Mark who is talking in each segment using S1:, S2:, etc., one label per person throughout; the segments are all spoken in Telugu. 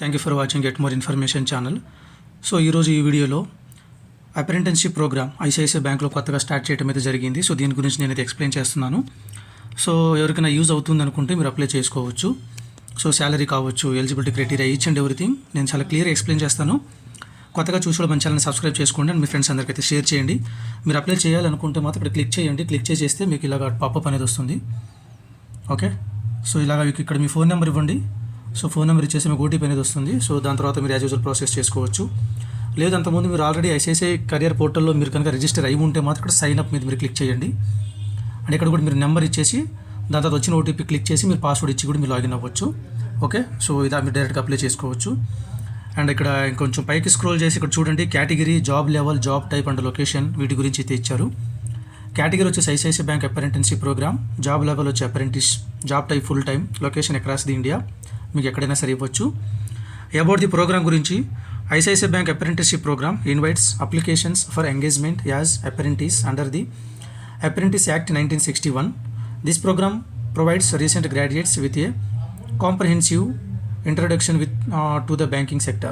S1: Thank you for watching get more information channel. So ఈరోజు ఈ వీడియోలో అప్రెంటిస్షిప్ ప్రోగ్రామ్ ఐసిఐసిఐ బ్యాంక్లో కొత్తగా స్టార్ట్ చేయడం అయితే జరిగింది. సో దీని గురించి నేను ఎక్స్ప్లెయిన్ చేస్తున్నాను. సో ఎవరికైనా యూజ్ అవుతుంది అనుకుంటే మీరు అప్లై చేసుకోవచ్చు. సో శాలరీ కావచ్చు, eligibility criteria, each and everything నేను చాలా క్లియర్గా ఎక్స్ప్లెయిన్ చేస్తాను. కొత్తగా చూసుకోవడం మన ఛానల్ని సబ్స్క్రైబ్ చేసుకోండి అండ్ మీ ఫ్రెండ్స్ అందరికీ అయితే షేర్ చేయండి. మీరు అప్లై చేయాలనుకుంటే మాత్రం ఇక్కడ క్లిక్ చేయండి. క్లిక్ చేస్తే మీకు ఇలాగ పాపప్ అనేది వస్తుంది. ఓకే, సో ఇలాగ ఇక్కడ మీ ఫోన్ నెంబర్ ఇవ్వండి. సో ఫోన్ నెంబర్ ఇచ్చేసి మీకు ఓటీపీ అనేది వస్తుంది. సో దాని తర్వాత మీరు యాజ్ యూజువల్ ప్రాసెస్ చేసుకోవచ్చు. లేదు అంతకుముందు మీరు ఆల్రెడీ ఐసిఐసిఐ కెరియర్ పోర్టల్లో మీరు కనుక రిజిస్టర్ అయి ఉంటే మాత్రం ఇక్కడ సైన్ అప్ మీద మీరు క్లిక్ చేయండి. అండ్ ఇక్కడ కూడా మీరు నెంబర్ ఇచ్చేసి దాని తర్వాత వచ్చిన ఓటీపీ క్లిక్ చేసి మీరు పాస్వర్డ్ ఇచ్చి కూడా మీరు లాగిన్ అవ్వచ్చు. ఓకే, సో ఇది మీరు డైరెక్ట్గా అప్లై చేసుకోవచ్చు. అండ్ ఇక్కడ ఇంకొంచెం పైకి స్క్రోల్ చేసి ఇక్కడ చూడండి, category, job level, job type and location వీటి గురించి అయితే ఇచ్చారు. కేటగిరీ వచ్చేసి ICICI bank apprenticeship program, job level వచ్చి apprentice, job type full time, location across the India, మీకు ఎక్కడైనా సరే ఇవ్వచ్చు. అబౌట్ ది ప్రోగ్రామ్ గురించి, ICICI bank apprenticeship program invites applications for engagement as apprentice under the apprentice act 1961. This program provides recent graduates with a comprehensive introduction to the banking sector,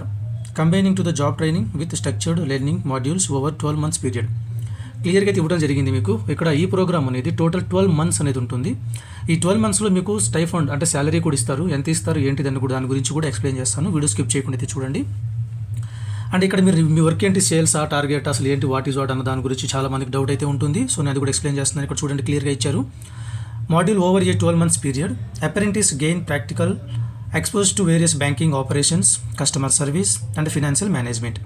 S1: combining to the job training with structured learning modules over 12 months period. క్లియర్గా అయితే ఇవ్వడం జరిగింది మీకు. ఇక్కడ ఈ ప్రోగ్రామ్ అనేది టోటల్ 12 months అనేది ఉంటుంది. ఈ 12 monthsలో మీకు స్టైఫండ్ అంటే శాలరీ కూడా ఇస్తారు. ఎంత ఇస్తారు ఏంటిదని కూడా దాని గురించి కూడా ఎక్స్ప్లెయిన్ చేస్తాను. వీడియో స్కిప్ చేయకుండా అయితే చూడండి. అండ్ ఇక్కడ మీరు మీ వర్క్ ఏంటి, సేల్స్ టార్గెట్ అసలు ఏంటి, వాట్ ఈజ్ వాట్ అన్న దాని గురించి చాలా మందికి డౌట్ అయితే ఉంటుంది. సో నేను అది కూడా ఎక్స్ప్లెయిన్ చేస్తున్నాను. ఇక్కడ చూడండి క్లియర్గా ఇచ్చారు. Module over a 12 months period, apprentice gain practical expose to various banking operations, customer service and financial management.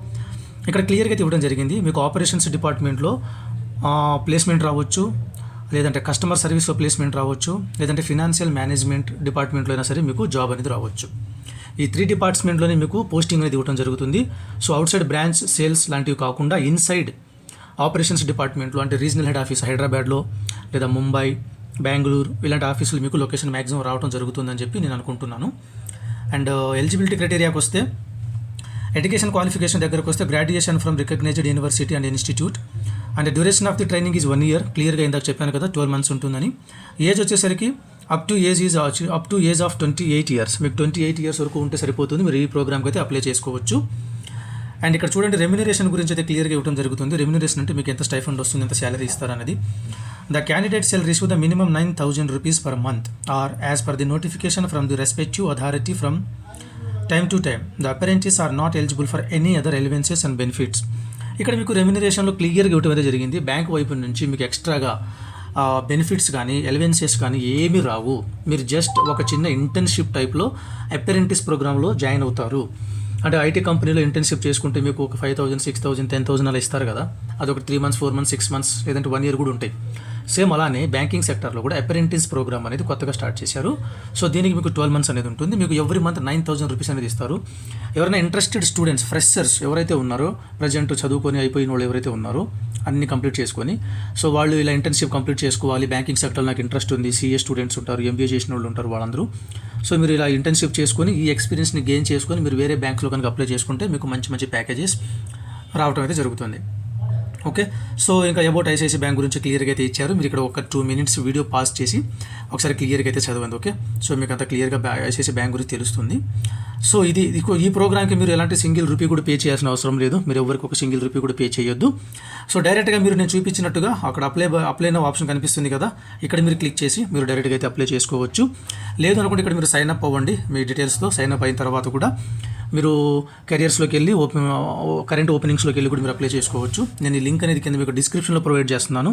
S1: ఇక్కడ క్లియర్గా అయితే ఇవ్వడం జరిగింది. మీకు ఆపరేషన్స్ డిపార్ట్మెంట్లో ప్లేస్మెంట్ రావచ్చు, లేదంటే కస్టమర్ సర్వీస్లో ప్లేస్మెంట్ రావచ్చు, లేదంటే ఫినాన్షియల్ మేనేజ్మెంట్ డిపార్ట్మెంట్లో అయినా సరే మీకు జాబ్ అనేది రావచ్చు. ఈ 3 డిపార్ట్మెంట్లోనే మీకు పోస్టింగ్ అనేది ఇవ్వడం జరుగుతుంది. So out side branch sales లాంటివి కాకుండా ఇన్సైడ్ ఆపరేషన్స్ డిపార్ట్మెంట్లో అంటే రీజనల్ హెడ్ ఆఫీస్ హైదరాబాద్లో లేదా ముంబై, బెంగళూరు ఇలాంటి ఆఫీసులు మీకు లొకేషన్ మ్యాక్సిమం రావడం జరుగుతుందని చెప్పి నేను అనుకుంటున్నాను. అండ్ ఎలిజిబిలిటీ క్రైటీరియాకి వస్తే, ఎడ్యుకేషన్ క్వాలిఫికేషన్ దగ్గరకు వస్తే graduation from recognised university and institute and duration of the training is 1 year. క్లియర్గా ఇందాక చెప్పాను కదా 12 months ఉంటుందని. ఏజ్ వచ్చేసరికి up to age of 28 years. మీకు 28 years వరకు ఉంటే సరిపోతుంది. మీరు ఈ ప్రోగ్రామ్కి అయితే అప్లై చేసుకోవచ్చు. అండ్ ఇక్కడ చూడండి రెమ్యునరేషన్ గురించి అయితే క్లియర్గా ఇవ్వడం జరుగుతుంది. రెమ్యునరేషన్ అంటే మీకు ఎంత స్టైఫండ్ వస్తుంది, ఎంత salary ఇస్తారనేది. The candidate shall receive the minimum 9,000 rupees per month or as per the notification from the respective authority from time to time. The apprentices are not eligible for any other allowances and benefits. ఇక్కడ మీకు రెమ్యునరేషన్లో క్లియర్గా ఇవ్వడం అయితే జరిగింది. బ్యాంక్ వైపు నుంచి మీకు ఎక్స్ట్రాగా బెనిఫిట్స్ కానీ అలవెన్సెస్ కానీ ఏమీ రావు. మీరు జస్ట్ ఒక చిన్న ఇంటర్న్షిప్ టైప్లో అప్రెంటిస్ ప్రోగ్రాంలో జాయిన్ అవుతారు. అంటే ఐటీ కంపెనీలో ఇంటర్న్షిప్ చేసుకుంటే మీకు ఒక 5,000, 6,000, 10,000 అలా ఇస్తారు కదా, అదొక 3 months, 4 months, 6 months లేదంటే 1 year కూడా ఉంటాయి. సేమ్ అలానే బ్యాంకింగ్ సెక్టర్లో కూడా అప్రెంటిస్ ప్రోగ్రామ్ అనేది కొత్తగా స్టార్ట్ చేశారు. సో దీనికి మీకు 12 months అనేది ఉంటుంది. మీకు ఎవ్రీ మంత్ 9,000 rupees అనేది ఇస్తారు. ఎవరైనా ఇంట్రెస్టెడ్ స్టూడెంట్స్, ఫ్రెషర్స్ ఎవరైతే ఉన్నారో, ప్రజెంట్ చదువుకొని అయిపోయిన వాళ్ళు ఎవరైతే ఉన్నారో అన్ని కంప్లీట్ చేసుకొని, సో వాళ్ళు ఇలా ఇంటర్న్షిప్ కంప్లీట్ చేసుకోవాలి, బ్యాంకింగ్ సెక్టర్లో నాకు ఇంట్రెస్ట్ ఉంది, సిఏ స్టూడెంట్స్ ఉంటారు, ఎంబీఏ చేసిన వాళ్ళు ఉంటారు, వాళ్ళందరూ. సో మీరు ఇలా ఇంటర్న్షిప్ చేసుకొని ఈ ఎక్స్పీరియన్స్ని గెయిన్ చేసుకొని మీరు వేరే బ్యాంక్లో కనుక అప్లై చేసుకుంటే మీకు మంచి మంచి ప్యాకేజెస్ రావడం అయితే జరుగుతుంది. ఓకే, సో ఇంకా అబౌట్ ఐసిఐసిఐ బ్యాంక్ గురించి క్లియర్గా అయితే ఇచ్చారు. మీరు ఇక్కడ ఒక 2 minutes వీడియో పాస్ చేసి ఒకసారి క్లియర్గా అయితే చదవండి. ఓకే, సో మీకు అంత క్లియర్గా ఐసిఐసిఐ బ్యాంక్ గురించి తెలుస్తుంది. సో ఈ ప్రోగ్రామ్కి మీరు ఎలాంటి సింగిల్ రూపీ కూడా పే చేయాల్సిన అవసరం లేదు. మీరు ఎవరికి ఒక సింగిల్ రూపీ కూడా పే చేయొద్దు. సో డైరెక్ట్గా మీరు నేను చూపించినట్టుగా అక్కడ అప్లై నౌ ఆప్షన్ కనిపిస్తుంది కదా, ఇక్కడ మీరు క్లిక్ చేసి మీరు డైరెక్ట్గా అయితే అప్లై చేసుకోవచ్చు. లేదు అనుకుంటే ఇక్కడ మీరు సైన్ అప్ అవ్వండి మీ డీటెయిల్స్తో. సైన్ అప్ అయిన తర్వాత కూడా మీరు కెరియర్స్లోకి వెళ్ళి కరెంట్ ఓపెనింగ్స్లోకి వెళ్ళి కూడా మీరు అప్లై చేసుకోవచ్చు. నేను ఈ లింక్ అనేది కింద మీకు డిస్క్రిప్షన్లో ప్రొవైడ్ చేస్తున్నాను.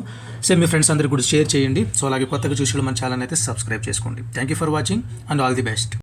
S1: సేమ్ మీ ఫ్రెండ్స్ అందరికీ కూడా షేర్ చేయండి. సో అలాగే కొత్తగా చూసి మన ఛానల్ అయితే సబ్స్క్రైబ్ చేసుకోండి. Thank you for watching and all the best.